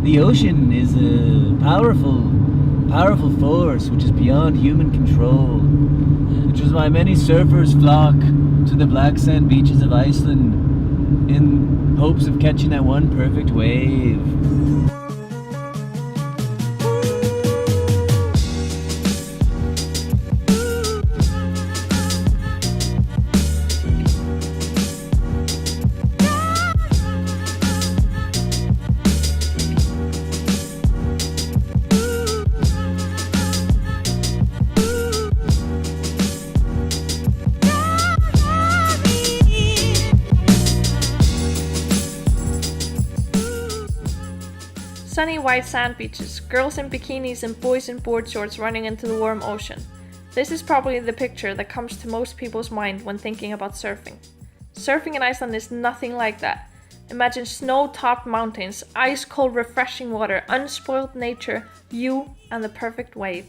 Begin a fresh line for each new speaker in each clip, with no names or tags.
The ocean is a powerful force which is beyond human control, which is why many surfers flock to the black sand beaches of Iceland in hopes of catching that one perfect wave.
Sunny white sand beaches, girls in bikinis and boys in board shorts running into the warm ocean. This is probably the picture that comes to most people's mind when thinking about surfing. Surfing in Iceland is nothing like that. Imagine snow-topped mountains, ice-cold refreshing water, unspoiled nature, you, and the perfect wave.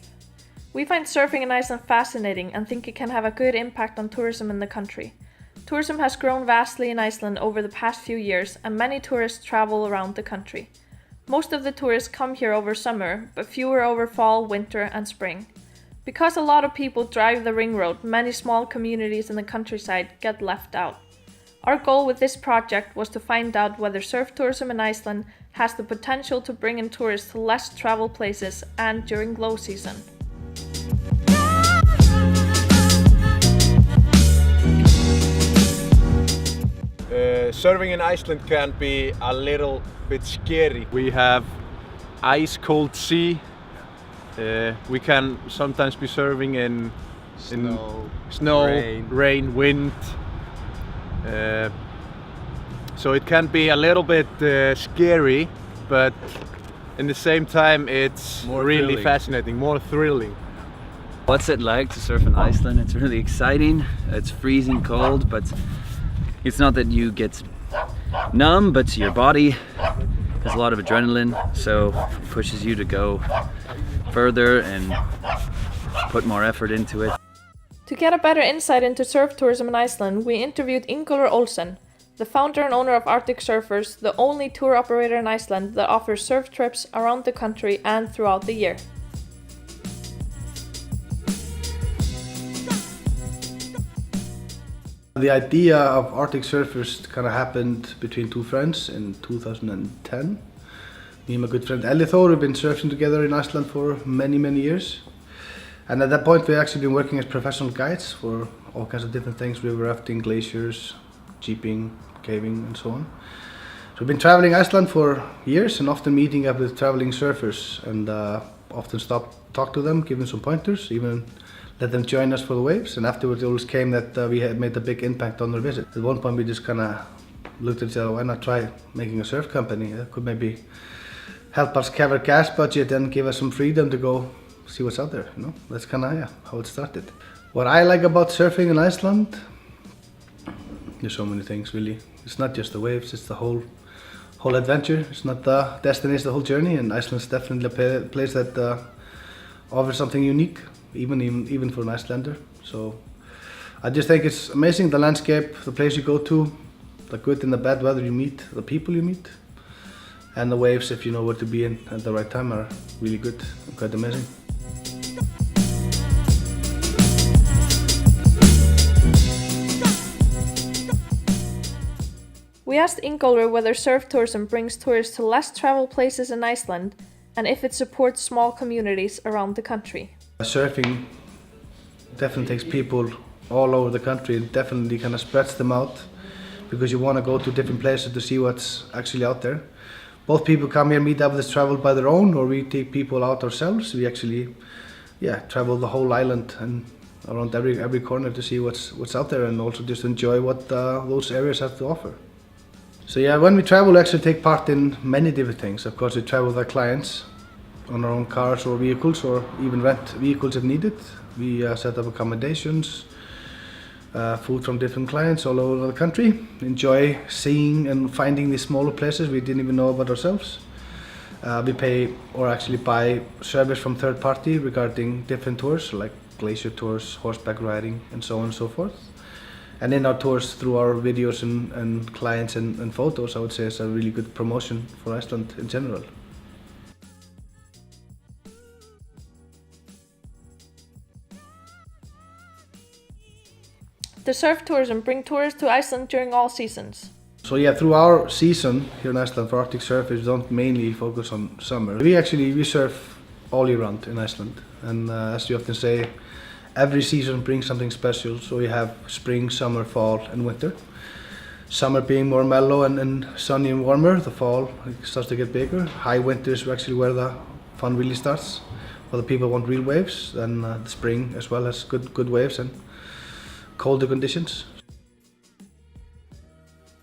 We find surfing in Iceland fascinating and think it can have a good impact on tourism in the country. Tourism has grown vastly in Iceland over the past few years and many tourists travel around the country. Most of the tourists come here over summer, but fewer over fall, winter and spring. Because a lot of people drive the ring road, many small communities in the countryside get left out. Our goal with this project was to find out whether surf tourism in Iceland has the potential to bring in tourists to less traveled places and during low season.
Surfing in Iceland can be a little bit scary. We have ice cold sea. We can sometimes be surfing in snow, rain, wind. So it can be a little bit scary, but in the same time it's really fascinating, more thrilling.
What's it like to surf in Iceland? It's really exciting. It's freezing cold, but it's not that you get numb, but your body has a lot of adrenaline, so it pushes you to go further and put more effort into it.
To get a better insight into surf tourism in Iceland, we interviewed Ingólfur Olsen, the founder and owner of Arctic Surfers, the only tour operator in Iceland that offers surf trips around the country and throughout the year.
The idea of Arctic Surfers kind of happened between two friends in 2010. Me and my good friend Elli Thor have been surfing together in Iceland for many years. And at that point we had actually been working as professional guides for all kinds of different things, river rafting, glaciers, jeeping, caving and so on. So we've been traveling Iceland for years and often meeting up with traveling surfers and often talk to them, give them some pointers, even let them join us for the waves, and afterwards it always came that we had made a big impact on their visit. At one point we just kind of looked at each other, why not try making a surf company? That could maybe help us cover gas budget and give us some freedom to go see what's out there, you know? That's kind of how it started. What I like about surfing in Iceland, there's so many things really. It's not just the waves, it's the whole adventure. It's not the destination, the whole journey, and Iceland's definitely a place that offers something unique. Even for an Icelander. So I just think it's amazing, the landscape, the place you go to, the good and the bad weather you meet, the people you meet, and the waves, if you know where to be in at the right time, are really good and quite amazing.
We asked Ingólfur whether surf tourism brings tourists to less traveled places in Iceland and if it supports small communities around the country.
Surfing definitely takes people all over the country and definitely kind of spreads them out because you want to go to different places to see what's actually out there. Both people come here, meet up with us, travel by their own, or we take people out ourselves. We actually travel the whole island and around every corner to see what's out there and also just enjoy what those areas have to offer. So when we travel, we actually take part in many different things. Of course, we travel with our clients on our own cars or vehicles, or even rent vehicles if needed. We set up accommodations, food from different clients all over the country. Enjoy seeing and finding these smaller places we didn't even know about ourselves. We pay or actually buy service from third party regarding different tours like glacier tours, horseback riding and so on and so forth. And in our tours, through our videos and clients and photos, I would say it's a really good promotion for Iceland in general.
Does surf tourism bring tourists to Iceland during all seasons?
So yeah, through our season here in Iceland for Arctic surfers, we don't mainly focus on summer. We surf all year round in Iceland, and as you often say, every season brings something special. So we have spring, summer, fall, and winter. Summer being more mellow and sunny and warmer. The fall it starts to get bigger. High winter is actually where the fun really starts. For the people who want real waves, then the spring as well has good waves and colder conditions.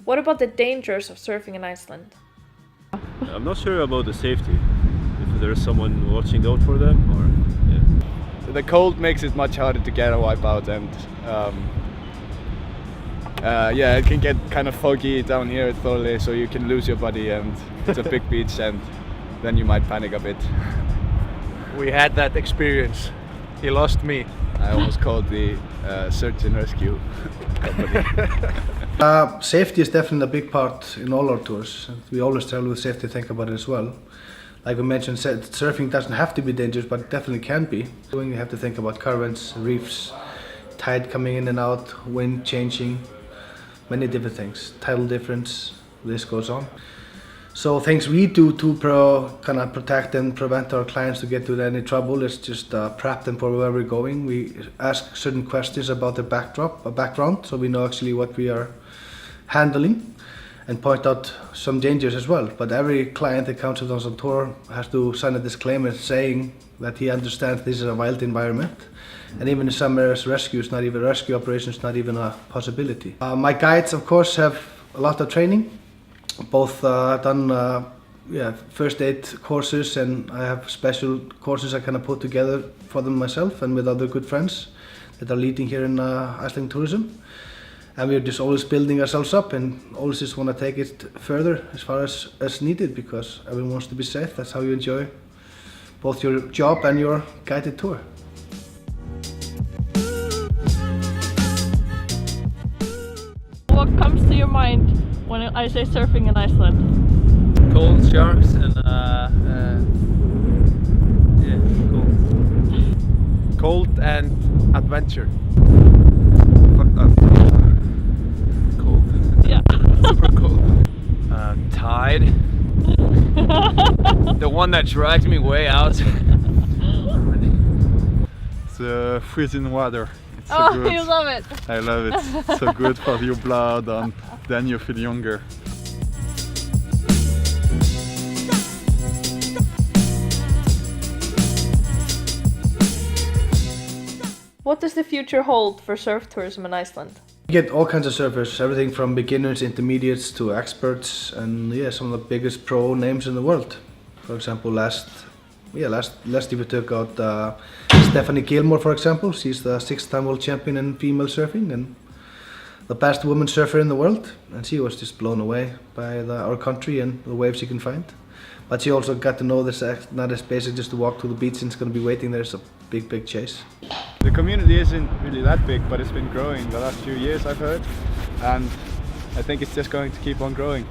What about the dangers of surfing in Iceland?
I'm not sure about the safety. If there's someone watching out for them, or yeah.
The cold makes it much harder to get a wipe out, and yeah, it can get kind of foggy down here at Thorley, so you can lose your buddy, and it's a big beach, and then you might panic a bit. We had that experience. He lost me. I almost called the search and rescue company.
Safety is definitely a big part in all our tours. We always travel with safety, think about it as well. Like we mentioned, surfing doesn't have to be dangerous, but it definitely can be. You have to think about currents, reefs, tide coming in and out, wind changing, many different things, tidal difference, this goes on. So things we do to kind of protect and prevent our clients to get into any trouble is just prep them for where we're going. We ask certain questions about the background, so we know actually what we are handling, and point out some dangers as well. But every client that comes with us on tour has to sign a disclaimer saying that he understands this is a wild environment. And even in some areas, rescue operations, not even a possibility. My guides, of course, have a lot of training. Both done first aid courses, and I have special courses I kind of put together for them myself and with other good friends that are leading here in Icelandic tourism. And we're just always building ourselves up and always just want to take it further as far as needed, because everyone wants to be safe. That's how you enjoy both your job and your guided tour.
What comes to your mind when I say surfing in Iceland?
Cold sharks and yeah, cold.
Cold and adventure.
Cold.
Yeah.
Super cold. Tide. The one that dragged me way out.
It's freezing water. It's so
Oh,
good.
you love it.
I love it. It's so good for your blood, and then you feel younger.
What does the future hold for surf tourism in Iceland?
You get all kinds of surfers, everything from beginners, intermediates to experts, and yeah, some of the biggest pro names in the world. For example, last year we took out Stephanie Gilmore, for example. She's the 6-time world champion in female surfing and the best woman surfer in the world. And she was just blown away by our country and the waves she can find. But she also got to know this not as basic just to walk to the beach and it's going to be waiting there. It's a big chase.
The community isn't really that big, but it's been growing the last few years, I've heard, and I think it's just going to keep on growing.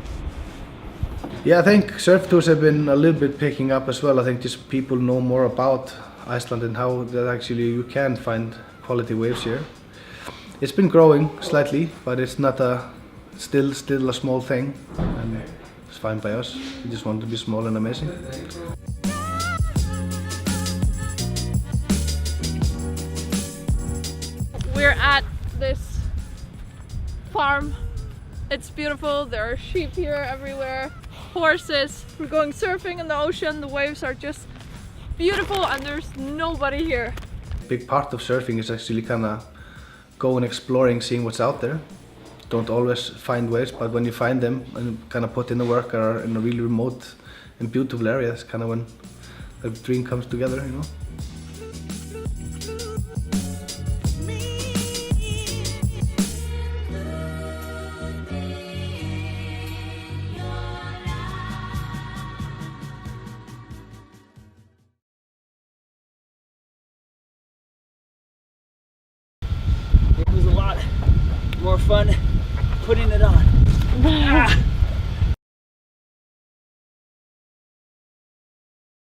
Yeah, I think surf tours have been a little bit picking up as well. I think just people know more about Iceland and how that actually you can find quality waves here. It's been growing slightly, but it's not still a small thing, and it's fine by us. We just want to be small and amazing.
We're at this farm. It's beautiful. There are sheep here everywhere, horses. We're going surfing in the ocean. The waves are just beautiful and there's nobody here.
A big part of surfing is actually kind of going exploring, seeing what's out there. Don't always find waves, but when you find them and kind of put in the work or are in a really remote and beautiful area, that's kind of when a dream comes together, you know.
It was a lot more fun putting it on.